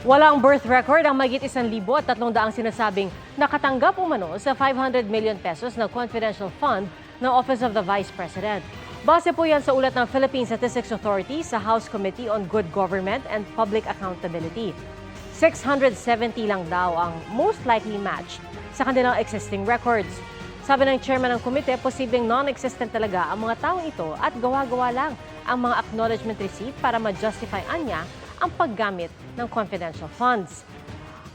Walang birth record ang mahigit 1,300 sinasabing nakatanggap umano sa 500 million pesos na confidential fund ng Office of the Vice President. Base po yan sa ulat ng Philippine Statistics Authority sa House Committee on Good Government and Public Accountability. 670 lang daw ang most likely match sa kanilang existing records. Sabi ng chairman ng komite, posibleng non-existent talaga ang mga taong ito at gawa-gawa lang ang mga acknowledgement receipt para ma-justify niya ang paggamit ng confidential funds.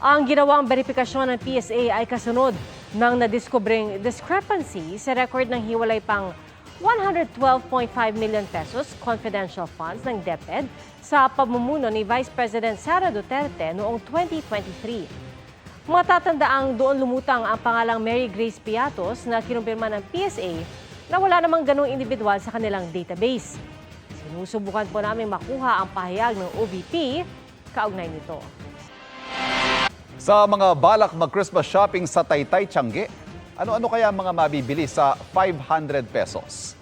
Ang ginawang verifikasyon ng PSA ay kasunod ng nadiskubring discrepancy sa record ng hiwalay pang 112.5 million pesos confidential funds ng DepEd sa pamumuno ni Vice President Sara Duterte noong 2023. Matatandaang doon lumutang ang pangalang Mary Grace Piatos na kinumpirma ng PSA na wala namang ganong individual sa kanilang database. Sinusubukan po namin makuha ang pahayag ng OVP kaugnay nito. Sa mga balak mag-Christmas shopping sa Taytay, Tiangge, ano-ano kaya mga mabibili sa 500 pesos?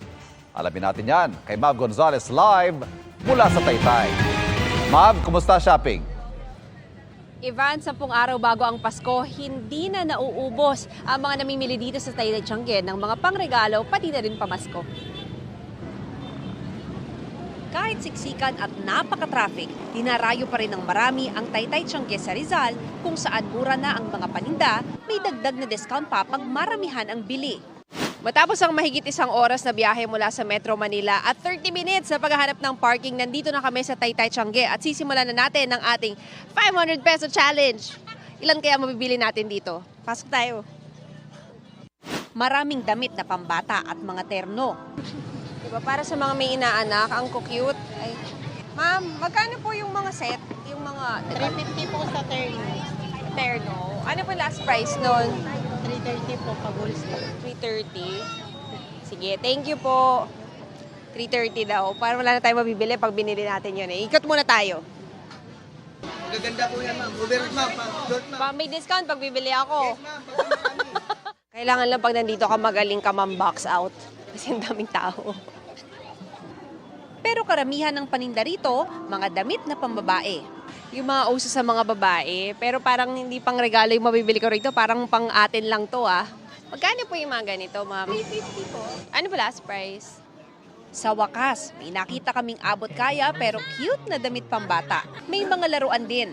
Alamin natin yan kay Mav Gonzalez live mula sa Taytay. Mav, kumusta shopping? Ivan, 10 araw bago ang Pasko, hindi na nauubos ang mga namimili dito sa Taytay, Tiangge ng mga pangregalo pati na rin pamasko. Kahit siksikan at napaka-traffic, dinarayo pa rin ng marami ang Taytay, Tiangge sa Rizal kung saan mura na ang mga paninda, may dagdag na discount pa pag maramihan ang bili. Matapos ang mahigit 1 oras na biyahe mula sa Metro Manila at 30 minutes sa paghahanap ng parking, nandito na kami sa Taytay, Tiangge at sisimulan na natin ang ating 500 peso challenge. Ilan kaya mabibili natin dito? Pasok tayo. Maraming damit na pambata at mga terno. Diba, para sa mga may inaanak, ang cute. Ay, ma'am, magkano po yung mga set? Yung mga 350 po sa terno. Ano po last price nun? 330 po pag wholesale. 330. Sige, thank you po. 330 daw. Para wala na tayo mabibili pag binili natin yun eh. Ikot muna tayo. Magaganda po yan, ma'am. Overall, ma'am. May discount pag bibili ako. Kailangan lang pag nandito ka magaling ka box out. Kasi ang daming tao. Pero karamihan ng paninda rito, mga damit na pambabae. Yung mga uso sa mga babae, pero parang hindi pang regalo yung mabibili ko rito, parang pang atin lang to ah. Magkano po yung mga ganito, ma'am? 350 po. Ano ba last price? Sa wakas, may nakita kaming abot kaya pero cute na damit pambata. May mga laruan din.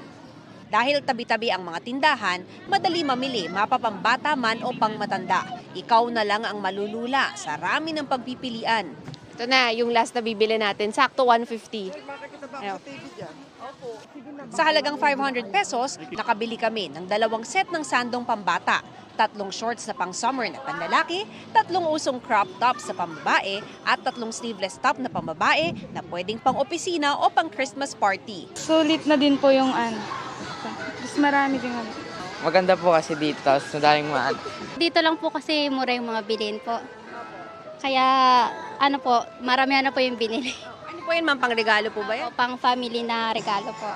Dahil tabi-tabi ang mga tindahan, madali mamili, mapapambata man o pangmatanda. Ikaw na lang ang malulula sa rami ng pagpipilian. Ito na, yung last na bibili natin, sakto 150. Ayaw. Sa halagang 500 pesos, nakabili kami ng 2 set ng sandong pambata, 3 shorts na pang-summer na panlalaki, 3 usong crop tops sa pambabae, at 3 sleeveless top na pambabae na pwedeng pang-opisina o pang-Christmas party. Sulit na din po yung mas marami din. Maganda po kasi dito, tapos madaling mahal. Dito lang po kasi mura yung mga bilhin po. Kaya maramihan na po yung binili. Ano po yun, ma'am? Pang-regalo po ba yun? Pang family na regalo po.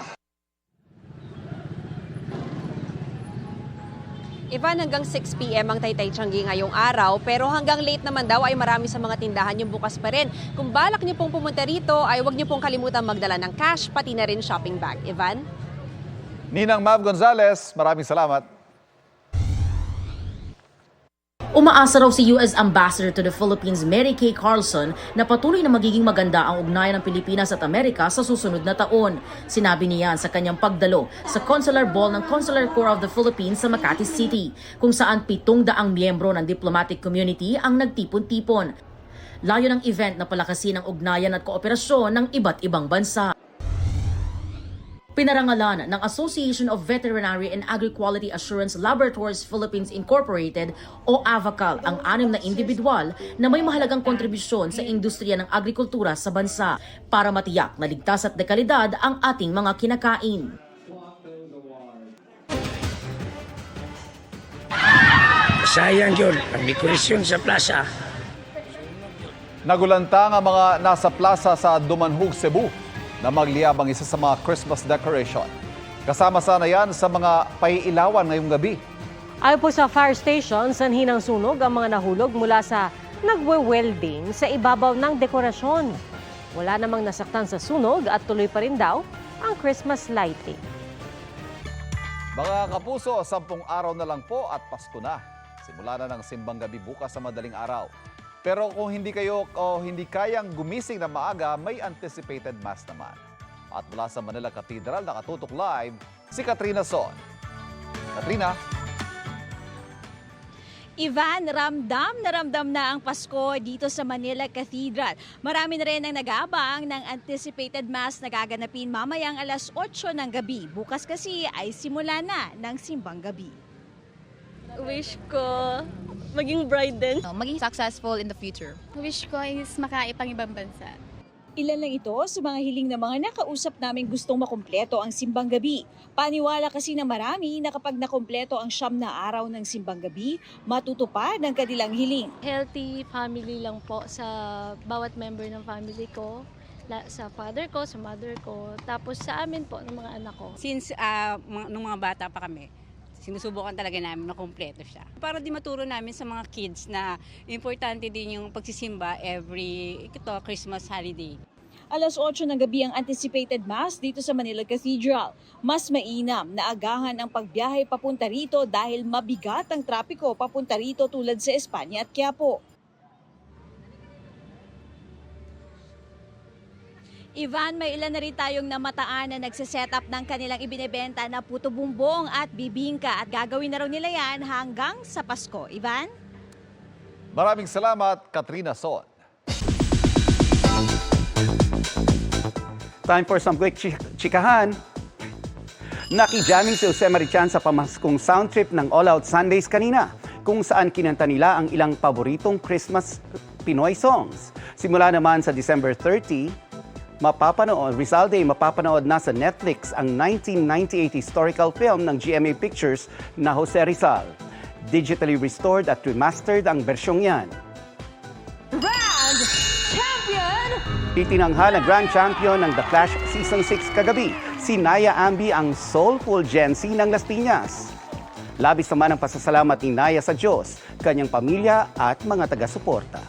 Ivan, hanggang 6 p.m. ang Taytay, Tiangge ngayong araw, pero hanggang late naman daw ay marami sa mga tindahan yung bukas pa rin. Kung balak niyo pong pumunta rito, ay huwag niyo pong kalimutan magdala ng cash, pati na rin shopping bag. Ivan? Ninang Mav Gonzalez, maraming salamat. Umaasa raw si U.S. Ambassador to the Philippines Mary Kay Carlson na patuloy na magiging maganda ang ugnayan ng Pilipinas at Amerika sa susunod na taon. Sinabi niya sa kanyang pagdalo sa Consular Ball ng Consular Corps of the Philippines sa Makati City, kung saan 700 miyembro ng diplomatic community ang nagtipon-tipon. Layo ng event na palakasin ang ugnayan at kooperasyon ng iba't ibang bansa. Pinarangalan ng Association of Veterinary and Agri-Quality Assurance Laboratories Philippines Incorporated o AVACAL ang 6 na individual na may mahalagang kontribusyon sa industriya ng agrikultura sa bansa para matiyak na ligtas at dekalidad ang ating mga kinakain. Sayang yun, ang dekorasyon sa plaza. Nagulantang ang mga nasa plaza sa Dumanhog, Cebu na magliyabang isa sa mga Christmas decoration. Kasama sana yan sa mga paiilawan ngayong gabi. Ayon po sa fire station, sanhi ng sunog ang mga nahulog mula sa nagwe-welding sa ibabaw ng dekorasyon. Wala namang nasaktan sa sunog at tuloy pa rin daw ang Christmas lighting. Mga kapuso, 10 araw na lang po at Pasko na. Simula na ng simbang gabi bukas sa madaling araw. Pero kung hindi kayo o hindi kayang gumising na maaga, may anticipated mass naman. At mula sa Manila Cathedral, nakatutok live si Katrina Son. Katrina? Ivan, ramdam na ramdam na ang Pasko dito sa Manila Cathedral. Marami na rin ang nag-aabang ng anticipated mass na gaganapin mamayang alas 8 ng gabi. Bukas kasi ay simula na ng simbang gabi. Wish ko maging bride din. Maging successful in the future. Wish ko is makaipang ibang bansa. Ilan lang ito sa mga hiling ng mga nakausap namin gustong makumpleto ang simbang gabi. Paniwala kasi na marami na kapag nakumpleto ang 9 na araw ng simbang gabi, matutupad ang kanilang hiling. Healthy family lang po sa bawat member ng family ko. Sa father ko, sa mother ko, tapos sa amin po ng mga anak ko. Since nung mga bata pa kami, sinusubukan talaga namin na kumpleto siya. Para di maturo namin sa mga kids na importante din yung pagsisimba every Christmas holiday. Alas 8 ng gabi ang anticipated mass dito sa Manila Cathedral. Mas mainam na agahan ang pagbiyahe papunta rito dahil mabigat ang trapiko papunta rito tulad sa Espanya at Quiapo. Ivan, may ilan na rin tayong namataan na nagsiset up ng kanilang ibinebenta na puto bumbong at bibingka at gagawin na raw nila yan hanggang sa Pasko. Ivan? Maraming salamat, Katrina Son. Time for some quick chikahan. Naki-jamming si Jose Marichan sa pamaskong sound trip ng All Out Sundays kanina, kung saan kinanta nila ang ilang paboritong Christmas Pinoy songs. Simula naman sa December 30, Rizal Day, mapapanood na sa Netflix ang 1998 historical film ng GMA Pictures na Jose Rizal. Digitally restored at remastered ang bersyong yan. Grand Champion! Itinanghal na Grand Champion ng The Clash Season 6 kagabi, si Naya Ambi ang soulful Gen Z ng Las Piñas. Labis naman ang pasasalamat ni Naya sa Diyos, kanyang pamilya at mga taga-suporta.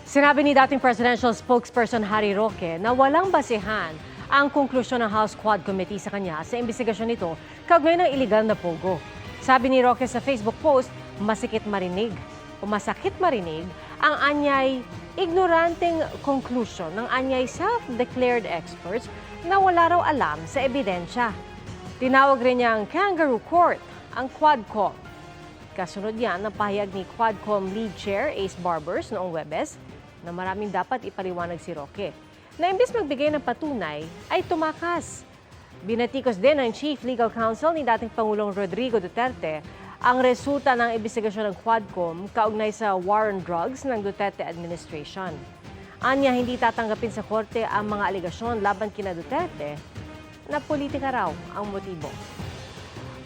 Sinabi ni dating presidential spokesperson Harry Roque na walang basehan ang konklusyon ng House Quad Committee sa kanya sa investigasyon nito kaugnay ng iligal na pogo. Sabi ni Roque sa Facebook post, masakit marinig ang anyay ignoranteng conclusion ng anyay self-declared experts na wala raw alam sa ebidensya. Tinawag rin niyang kangaroo court ang Quadcom. Kasunod yan ng pahayag ni Quadcom lead chair Ace Barbers noong Webes na maraming dapat ipaliwanag si Roque, na imbes magbigay ng patunay ay tumakas. Binatikos din ng Chief Legal Counsel ni dating Pangulong Rodrigo Duterte ang resulta ng investigasyon ng Quadcom kaugnay sa war on drugs ng Duterte administration. Anya, hindi tatanggapin sa korte ang mga alegasyon laban kina Duterte na politika raw ang motibo.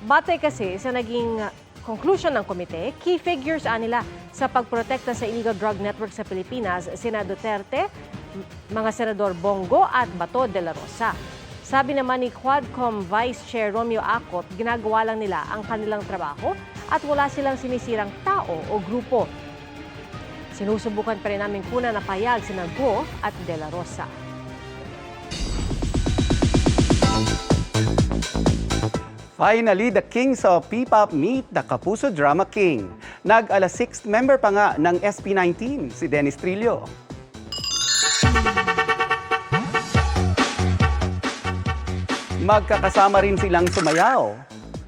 Batay kasi sa naging conclusion ng komite, key figures nila sa pagprotekta sa illegal drug network sa Pilipinas, sina Duterte, mga senador Bongo at Bato de la Rosa. Sabi naman ni Quadcom Vice Chair Romeo Acop, ginagawa lang nila ang kanilang trabaho at wala silang sinisirang tao o grupo. Sinusubukan pa rin namin kunan na payag sina Go at de la Rosa. Finally, the kings of P-pop meet the Kapuso Drama King. Nag-alas 6th member pa nga ng SB19, si Dennis Trillo. Magkakasama rin silang sumayaw.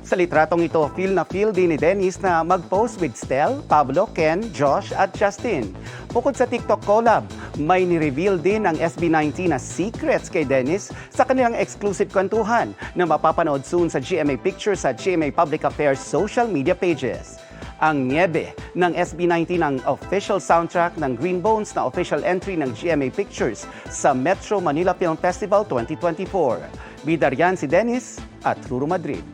Sa litratong ito, feel din ni Dennis na mag-post with Stel, Pablo, Ken, Josh at Justin. Bukod sa TikTok collab, may ni-reveal din ang SB19 na secrets kay Dennis sa kanilang exclusive kwentuhan na mapapanood soon sa GMA Pictures at GMA Public Affairs social media pages. Ang Niebe ng SB19 ang official soundtrack ng Green Bones na official entry ng GMA Pictures sa Metro Manila Film Festival 2024. Bida riyan si Dennis at Ruru Madrid.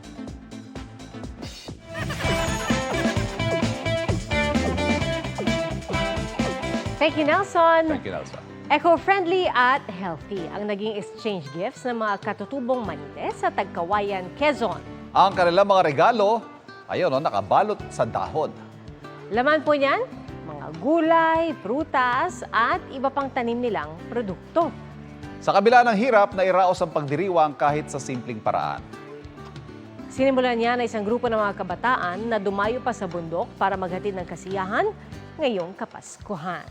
Thank you, Nelson. Thank you, Nelson. Eco-friendly at healthy ang naging exchange gifts ng mga katutubong Manites sa Tagkawayan, Quezon. Ang kanilang mga regalo, nakabalot sa dahon. Laman po niyan, mga gulay, prutas at iba pang tanim nilang produkto. Sa kabila ng hirap, nairaos ang pagdiriwang kahit sa simpleng paraan. Sinimulan niya na isang grupo ng mga kabataan na dumayo pa sa bundok para maghatid ng kasiyahan ngayong Kapaskuhan.